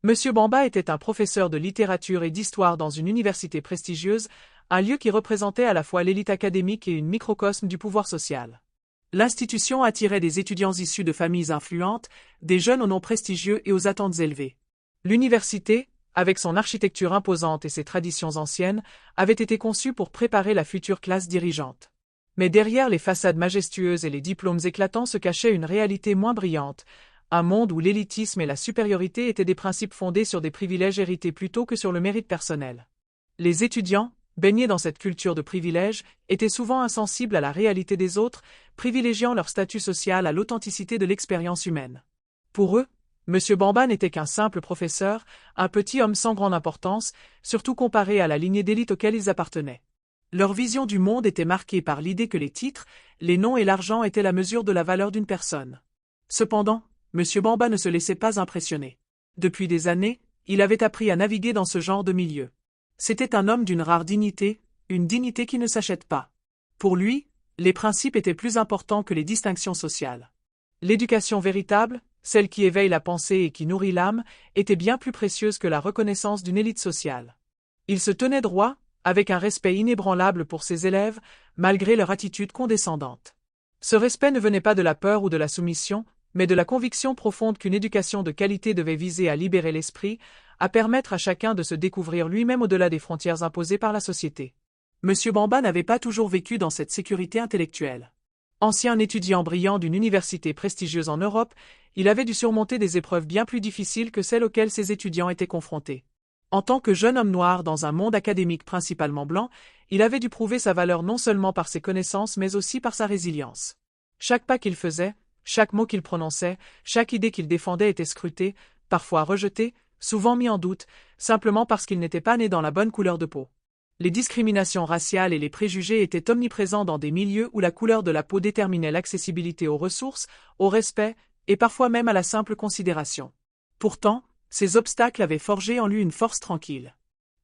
Monsieur Bamba était un professeur de littérature et d'histoire dans une université prestigieuse, un lieu qui représentait à la fois l'élite académique et une microcosme du pouvoir social. L'institution attirait des étudiants issus de familles influentes, des jeunes aux noms prestigieux et aux attentes élevées. L'université, avec son architecture imposante et ses traditions anciennes, avait été conçue pour préparer la future classe dirigeante. Mais derrière les façades majestueuses et les diplômes éclatants se cachait une réalité moins brillante, un monde où l'élitisme et la supériorité étaient des principes fondés sur des privilèges hérités plutôt que sur le mérite personnel. Les étudiants, baignés dans cette culture de privilèges, étaient souvent insensibles à la réalité des autres, privilégiant leur statut social à l'authenticité de l'expérience humaine. Pour eux, M. Bamba n'était qu'un simple professeur, un petit homme sans grande importance, surtout comparé à la lignée d'élite auquel ils appartenaient. Leur vision du monde était marquée par l'idée que les titres, les noms et l'argent étaient la mesure de la valeur d'une personne. Cependant, M. Bamba ne se laissait pas impressionner. Depuis des années, il avait appris à naviguer dans ce genre de milieu. C'était un homme d'une rare dignité, une dignité qui ne s'achète pas. Pour lui, les principes étaient plus importants que les distinctions sociales. L'éducation véritable, celle qui éveille la pensée et qui nourrit l'âme, était bien plus précieuse que la reconnaissance d'une élite sociale. Il se tenait droit, avec un respect inébranlable pour ses élèves, malgré leur attitude condescendante. Ce respect ne venait pas de la peur ou de la soumission, mais de la conviction profonde qu'une éducation de qualité devait viser à libérer l'esprit, à permettre à chacun de se découvrir lui-même au-delà des frontières imposées par la société. M. Bamba n'avait pas toujours vécu dans cette sécurité intellectuelle. Ancien étudiant brillant d'une université prestigieuse en Europe, il avait dû surmonter des épreuves bien plus difficiles que celles auxquelles ses étudiants étaient confrontés. En tant que jeune homme noir dans un monde académique principalement blanc, il avait dû prouver sa valeur non seulement par ses connaissances mais aussi par sa résilience. Chaque pas qu'il faisait, chaque mot qu'il prononçait, chaque idée qu'il défendait était scrutée, parfois rejetée, souvent mis en doute, simplement parce qu'il n'était pas né dans la bonne couleur de peau. Les discriminations raciales et les préjugés étaient omniprésents dans des milieux où la couleur de la peau déterminait l'accessibilité aux ressources, au respect, et parfois même à la simple considération. Pourtant, ces obstacles avaient forgé en lui une force tranquille.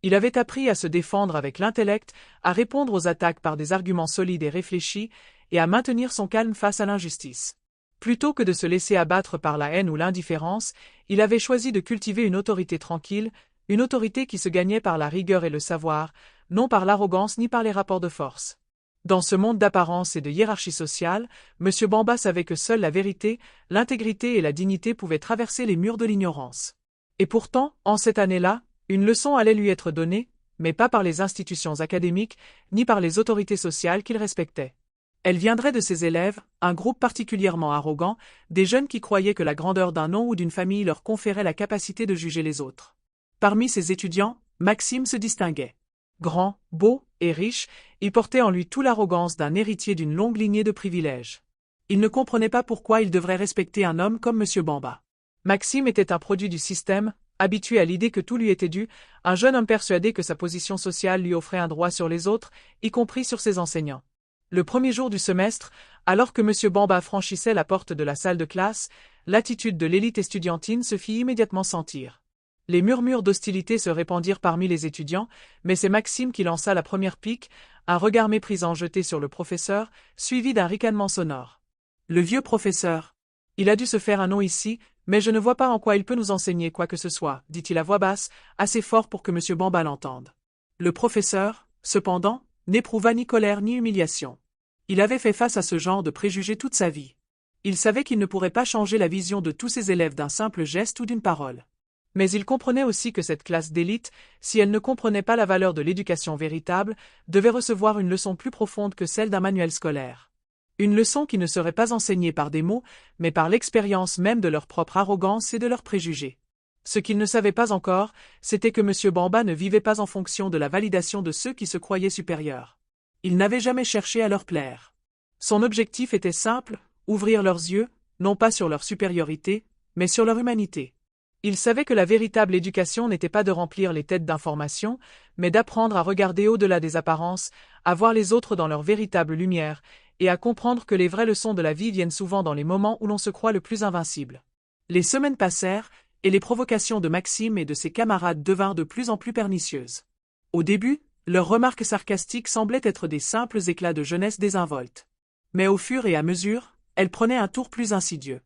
Il avait appris à se défendre avec l'intellect, à répondre aux attaques par des arguments solides et réfléchis, et à maintenir son calme face à l'injustice. Plutôt que de se laisser abattre par la haine ou l'indifférence, il avait choisi de cultiver une autorité tranquille, une autorité qui se gagnait par la rigueur et le savoir, non par l'arrogance ni par les rapports de force. Dans ce monde d'apparence et de hiérarchie sociale, M. Bamba savait que seule la vérité, l'intégrité et la dignité pouvaient traverser les murs de l'ignorance. Et pourtant, en cette année-là, une leçon allait lui être donnée, mais pas par les institutions académiques, ni par les autorités sociales qu'il respectait. Elle viendrait de ses élèves, un groupe particulièrement arrogant, des jeunes qui croyaient que la grandeur d'un nom ou d'une famille leur conférait la capacité de juger les autres. Parmi ses étudiants, Maxime se distinguait. Grand, beau et riche, il portait en lui toute l'arrogance d'un héritier d'une longue lignée de privilèges. Il ne comprenait pas pourquoi il devrait respecter un homme comme M. Bamba. Maxime était un produit du système, habitué à l'idée que tout lui était dû, un jeune homme persuadé que sa position sociale lui offrait un droit sur les autres, y compris sur ses enseignants. Le premier jour du semestre, alors que M. Bamba franchissait la porte de la salle de classe, l'attitude de l'élite estudiantine se fit immédiatement sentir. Les murmures d'hostilité se répandirent parmi les étudiants, mais c'est Maxime qui lança la première pique, un regard méprisant jeté sur le professeur, suivi d'un ricanement sonore. Le vieux professeur. Il a dû se faire un nom ici, mais je ne vois pas en quoi il peut nous enseigner quoi que ce soit, dit-il à voix basse, assez fort pour que M. Bamba l'entende. Le professeur, cependant, n'éprouva ni colère ni humiliation. Il avait fait face à ce genre de préjugés toute sa vie. Il savait qu'il ne pourrait pas changer la vision de tous ses élèves d'un simple geste ou d'une parole. Mais il comprenait aussi que cette classe d'élite, si elle ne comprenait pas la valeur de l'éducation véritable, devait recevoir une leçon plus profonde que celle d'un manuel scolaire. Une leçon qui ne serait pas enseignée par des mots, mais par l'expérience même de leur propre arrogance et de leurs préjugés. Ce qu'il ne savait pas encore, c'était que M. Bamba ne vivait pas en fonction de la validation de ceux qui se croyaient supérieurs. Il n'avait jamais cherché à leur plaire. Son objectif était simple, ouvrir leurs yeux, non pas sur leur supériorité, mais sur leur humanité. Il savait que la véritable éducation n'était pas de remplir les têtes d'informations, mais d'apprendre à regarder au-delà des apparences, à voir les autres dans leur véritable lumière, et à comprendre que les vraies leçons de la vie viennent souvent dans les moments où l'on se croit le plus invincible. Les semaines passèrent, et les provocations de Maxime et de ses camarades devinrent de plus en plus pernicieuses. Au début, leurs remarques sarcastiques semblaient être des simples éclats de jeunesse désinvolte. Mais au fur et à mesure, elles prenaient un tour plus insidieux.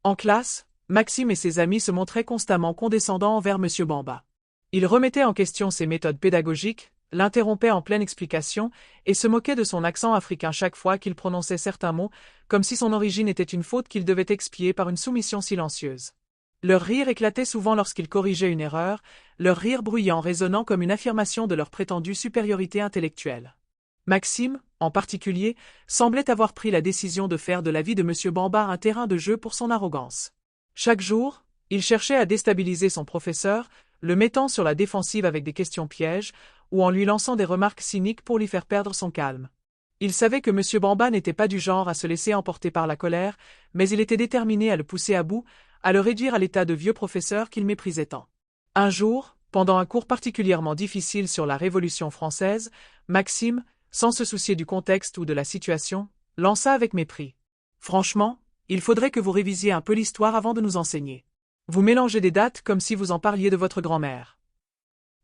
En classe, Maxime et ses amis se montraient constamment condescendants envers M. Bamba. Ils remettaient en question ses méthodes pédagogiques, l'interrompaient en pleine explication et se moquaient de son accent africain chaque fois qu'il prononçait certains mots, comme si son origine était une faute qu'il devait expier par une soumission silencieuse. Leur rire éclatait souvent lorsqu'ils corrigeaient une erreur, leur rire bruyant résonnant comme une affirmation de leur prétendue supériorité intellectuelle. Maxime, en particulier, semblait avoir pris la décision de faire de la vie de M. Bamba un terrain de jeu pour son arrogance. Chaque jour, il cherchait à déstabiliser son professeur, le mettant sur la défensive avec des questions pièges, ou en lui lançant des remarques cyniques pour lui faire perdre son calme. Il savait que M. Bamba n'était pas du genre à se laisser emporter par la colère, mais il était déterminé à le pousser à bout, à le réduire à l'état de vieux professeur qu'il méprisait tant. Un jour, pendant un cours particulièrement difficile sur la Révolution française, Maxime, sans se soucier du contexte ou de la situation, lança avec mépris. « Franchement, il faudrait que vous révisiez un peu l'histoire avant de nous enseigner. Vous mélangez des dates comme si vous en parliez de votre grand-mère. »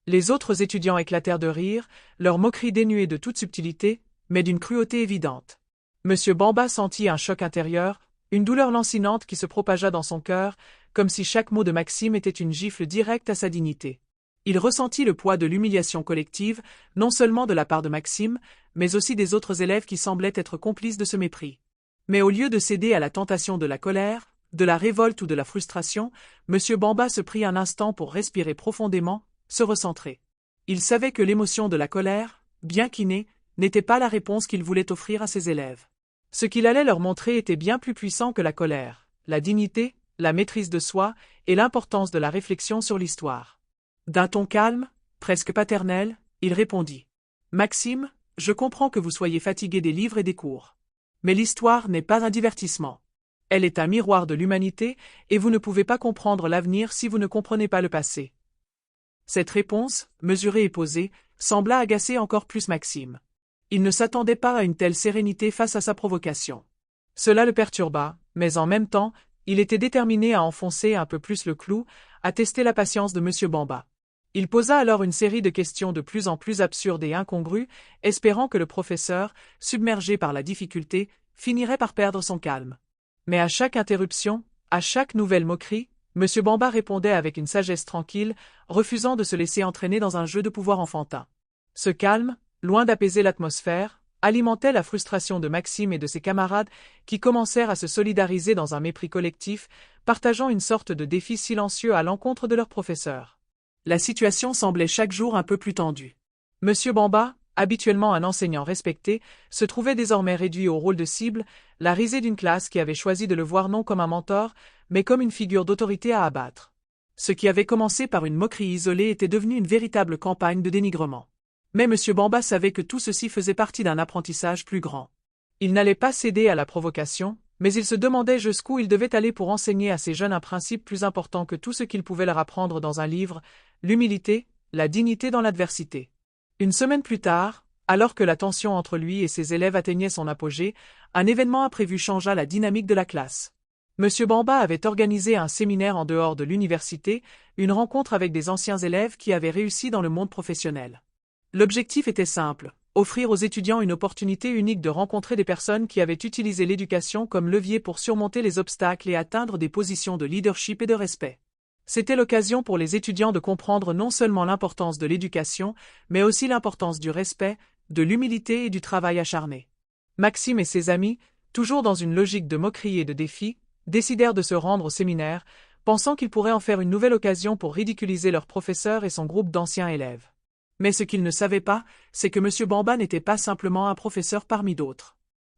Les autres étudiants éclatèrent de rire, leur moquerie dénuée de toute subtilité, mais d'une cruauté évidente. M. Bamba sentit un choc intérieur, une douleur lancinante qui se propagea dans son cœur, comme si chaque mot de Maxime était une gifle directe à sa dignité. Il ressentit le poids de l'humiliation collective, non seulement de la part de Maxime, mais aussi des autres élèves qui semblaient être complices de ce mépris. Mais au lieu de céder à la tentation de la colère, de la révolte ou de la frustration, M. Bamba se prit un instant pour respirer profondément, se recentrer. Il savait que l'émotion de la colère, bien qu'innée, n'était pas la réponse qu'il voulait offrir à ses élèves. Ce qu'il allait leur montrer était bien plus puissant que la colère, la dignité, la maîtrise de soi et l'importance de la réflexion sur l'histoire. D'un ton calme, presque paternel, il répondit. « Maxime, je comprends que vous soyez fatigué des livres et des cours. Mais l'histoire n'est pas un divertissement. Elle est un miroir de l'humanité, et vous ne pouvez pas comprendre l'avenir si vous ne comprenez pas le passé. » Cette réponse, mesurée et posée, sembla agacer encore plus Maxime. Il ne s'attendait pas à une telle sérénité face à sa provocation. Cela le perturba, mais en même temps, il était déterminé à enfoncer un peu plus le clou, à tester la patience de M. Bamba. Il posa alors une série de questions de plus en plus absurdes et incongrues, espérant que le professeur, submergé par la difficulté, finirait par perdre son calme. Mais à chaque interruption, à chaque nouvelle moquerie, M. Bamba répondait avec une sagesse tranquille, refusant de se laisser entraîner dans un jeu de pouvoir enfantin. Ce calme, loin d'apaiser l'atmosphère, alimentait la frustration de Maxime et de ses camarades qui commencèrent à se solidariser dans un mépris collectif, partageant une sorte de défi silencieux à l'encontre de leur professeur. La situation semblait chaque jour un peu plus tendue. M. Bamba, habituellement un enseignant respecté, se trouvait désormais réduit au rôle de cible, la risée d'une classe qui avait choisi de le voir non comme un mentor, mais comme une figure d'autorité à abattre. Ce qui avait commencé par une moquerie isolée était devenu une véritable campagne de dénigrement. Mais M. Bamba savait que tout ceci faisait partie d'un apprentissage plus grand. Il n'allait pas céder à la provocation, mais il se demandait jusqu'où il devait aller pour enseigner à ces jeunes un principe plus important que tout ce qu'il pouvait leur apprendre dans un livre, l'humilité, la dignité dans l'adversité. Une semaine plus tard, alors que la tension entre lui et ses élèves atteignait son apogée, un événement imprévu changea la dynamique de la classe. M. Bamba avait organisé un séminaire en dehors de l'université, une rencontre avec des anciens élèves qui avaient réussi dans le monde professionnel. L'objectif était simple, offrir aux étudiants une opportunité unique de rencontrer des personnes qui avaient utilisé l'éducation comme levier pour surmonter les obstacles et atteindre des positions de leadership et de respect. C'était l'occasion pour les étudiants de comprendre non seulement l'importance de l'éducation, mais aussi l'importance du respect, de l'humilité et du travail acharné. Maxime et ses amis, toujours dans une logique de moquerie et de défi, décidèrent de se rendre au séminaire, pensant qu'ils pourraient en faire une nouvelle occasion pour ridiculiser leur professeur et son groupe d'anciens élèves. Mais ce qu'ils ne savaient pas, c'est que M. Bamba n'était pas simplement un professeur parmi d'autres.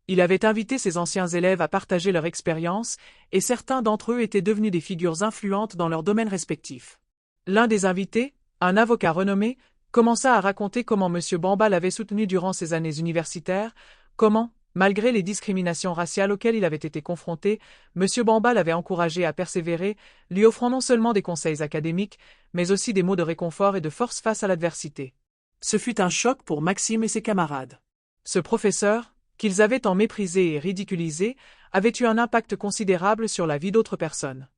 Il avait invité ses anciens élèves à partager leur expérience, et certains d'entre eux étaient devenus des figures influentes dans leurs domaines respectifs. L'un des invités, un avocat renommé, commença à raconter comment M. Bamba l'avait soutenu durant ses années universitaires, comment, malgré les discriminations raciales auxquelles il avait été confronté, M. Bamba l'avait encouragé à persévérer, lui offrant non seulement des conseils académiques, mais aussi des mots de réconfort et de force face à l'adversité. Ce fut un choc pour Maxime et ses camarades. Ce professeur, qu'ils avaient tant méprisé et ridiculisé, avait eu un impact considérable sur la vie d'autres personnes.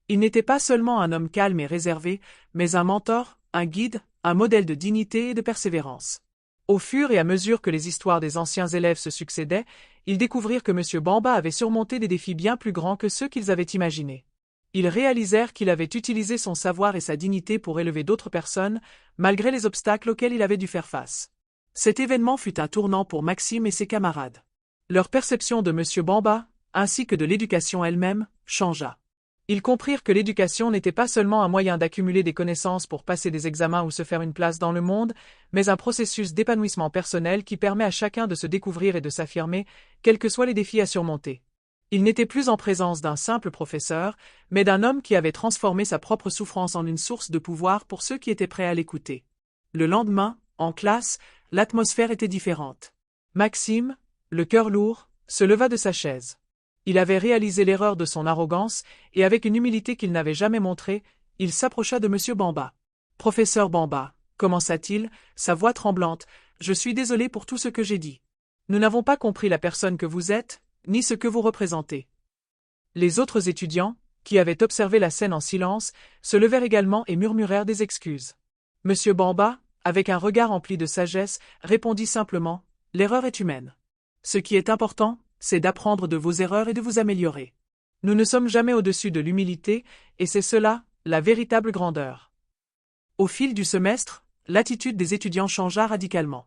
Il n'était pas seulement un homme calme et réservé, mais un mentor, un guide, un modèle de dignité et de persévérance. Au fur et à mesure que les histoires des anciens élèves se succédaient, ils découvrirent que M. Bamba avait surmonté des défis bien plus grands que ceux qu'ils avaient imaginés. Ils réalisèrent qu'il avait utilisé son savoir et sa dignité pour élever d'autres personnes, malgré les obstacles auxquels il avait dû faire face. Cet événement fut un tournant pour Maxime et ses camarades. Leur perception de M. Bamba, ainsi que de l'éducation elle-même, changea. Ils comprirent que l'éducation n'était pas seulement un moyen d'accumuler des connaissances pour passer des examens ou se faire une place dans le monde, mais un processus d'épanouissement personnel qui permet à chacun de se découvrir et de s'affirmer, quels que soient les défis à surmonter. Il n'était plus en présence d'un simple professeur, mais d'un homme qui avait transformé sa propre souffrance en une source de pouvoir pour ceux qui étaient prêts à l'écouter. Le lendemain, en classe, l'atmosphère était différente. Maxime, le cœur lourd, se leva de sa chaise. Il avait réalisé l'erreur de son arrogance, et avec une humilité qu'il n'avait jamais montrée, il s'approcha de M. Bamba. « Professeur Bamba, » commença-t-il, sa voix tremblante, « je suis désolé pour tout ce que j'ai dit. Nous n'avons pas compris la personne que vous êtes, ni ce que vous représentez. » Les autres étudiants, qui avaient observé la scène en silence, se levèrent également et murmurèrent des excuses. M. Bamba, avec un regard empli de sagesse, répondit simplement « L'erreur est humaine. Ce qui est important, c'est d'apprendre de vos erreurs et de vous améliorer. Nous ne sommes jamais au-dessus de l'humilité, et c'est cela, la véritable grandeur. » Au fil du semestre, l'attitude des étudiants changea radicalement.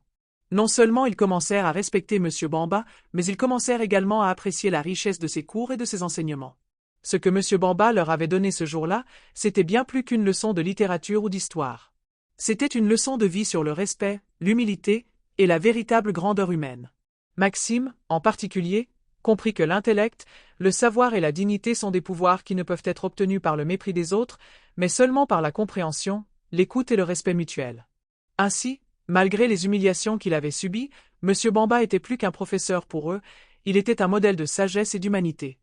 Non seulement ils commencèrent à respecter M. Bamba, mais ils commencèrent également à apprécier la richesse de ses cours et de ses enseignements. Ce que M. Bamba leur avait donné ce jour-là, c'était bien plus qu'une leçon de littérature ou d'histoire. C'était une leçon de vie sur le respect, l'humilité et la véritable grandeur humaine. Maxime, en particulier, comprit que l'intellect, le savoir et la dignité sont des pouvoirs qui ne peuvent être obtenus par le mépris des autres, mais seulement par la compréhension, l'écoute et le respect mutuel. Ainsi, malgré les humiliations qu'il avait subies, M. Bamba était plus qu'un professeur pour eux, il était un modèle de sagesse et d'humanité.